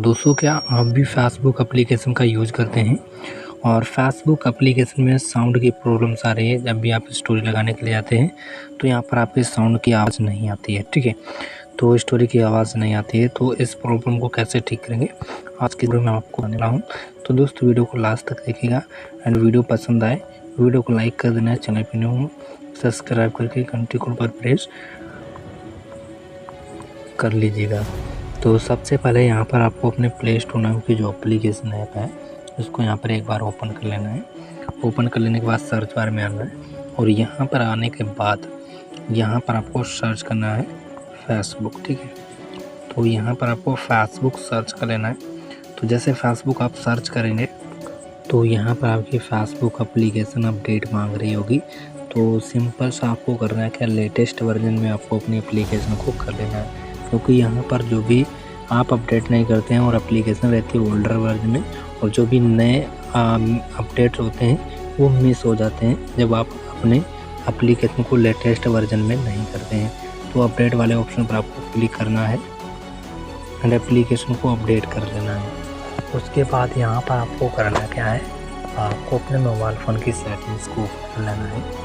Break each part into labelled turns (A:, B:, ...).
A: दोस्तों क्या आप भी फेसबुक एप्लीकेशन का यूज़ करते हैं और फेसबुक एप्लीकेशन में साउंड की प्रॉब्लम्स आ रही है। जब भी आप स्टोरी लगाने के लिए जाते हैं तो यहाँ पर आपके साउंड की आवाज़ नहीं आती है, ठीक है। तो स्टोरी की आवाज़ नहीं आती है, तो इस प्रॉब्लम को कैसे ठीक करेंगे आज की वीडियो में आपको बताने वाला हूँ। तो दोस्तों वीडियो को लास्ट तक देखिएगा एंड वीडियो पसंद आए वीडियो को लाइक कर देना है, चैनल पर न्यू हो सब्सक्राइब करके घंटी को पर प्रेस कर लीजिएगा। तो सबसे पहले यहाँ पर आपको अपने प्ले स्टोर नाम की जो एप्लीकेशन ऐप है उसको यहाँ पर एक बार ओपन कर लेना है। ओपन कर लेने के बाद सर्च बार में आना है और यहाँ पर आने के बाद यहाँ पर आपको सर्च करना है फेसबुक, ठीक है। तो यहाँ पर आपको फेसबुक सर्च कर लेना है। तो जैसे फेसबुक आप सर्च करेंगे तो यहाँ पर आपकी फेसबुक एप्लीकेशन अपडेट मांग रही होगी। तो सिंपल सा आपको करना है क्या, लेटेस्ट वर्जन में आपको अपनी एप्लीकेशन को कर लेना है, क्योंकि यहाँ पर जो भी आप अपडेट नहीं करते हैं और एप्लीकेशन रहती है ओल्डर वर्जन में, और जो भी नए अपडेट होते हैं वो मिस हो जाते हैं जब आप अपने एप्लीकेशन को लेटेस्ट वर्जन में नहीं करते हैं। तो अपडेट वाले ऑप्शन पर आपको क्लिक करना है एंड एप्लीकेशन को अपडेट कर लेना है। उसके बाद यहाँ पर आपको करना क्या है, आपको अपने मोबाइल फ़ोन की सेटिंग्स को ओपन कर लेना है।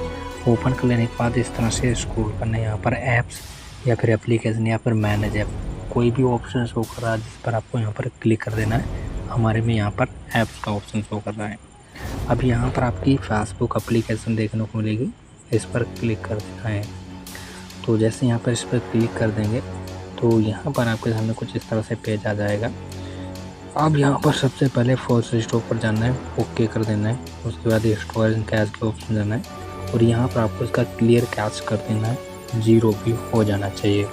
A: ओपन कर लेने के बाद इस तरह से स्क्रॉल करना है, यहाँ पर ऐप्स या फिर एप्लीकेशन या फिर मैनेज ऐप कोई भी ऑप्शन शो कर रहा है जिस पर आपको यहाँ पर क्लिक कर देना है। हमारे में यहाँ पर ऐप्स का ऑप्शन शो कर रहा है। अब यहाँ पर आपकी फेसबुक एप्लीकेशन देखने को मिलेगी, इस पर क्लिक कर देना है। तो जैसे यहाँ पर इस पर क्लिक कर देंगे तो यहाँ पर आपके सामने कुछ इस तरह से पेज आ जाएगा। अब यहाँ पर सबसे पहले फोर्स स्टॉक पर जाना है, ओके कर देना है। उसके बाद स्टोरेज कैश के ऑप्शन जाना है और यहाँ पर आपको इसका क्लियर कैश कर देना है, 0 भी हो जाना चाहिए।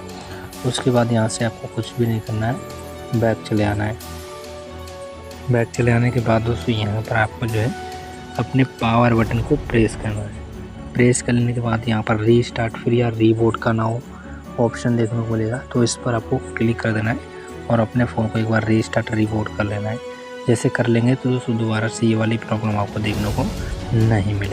A: उसके बाद यहाँ से आपको कुछ भी नहीं करना है, बैक चले आना है। बैक चले आने के बाद दोस्तों यहाँ पर आपको जो है अपने पावर बटन को प्रेस करना है। प्रेस करने के बाद यहाँ पर रीस्टार्ट फिर या रीबूट का नाउ ऑप्शन देखने को मिलेगा, तो इस पर आपको क्लिक कर देना है और अपने फ़ोन को एक बार रीस्टार्ट रीबूट कर लेना है। जैसे कर लेंगे तो दोस्तों दोबारा से ये वाली प्रॉब्लम आपको देखने को नहीं मिलेगी।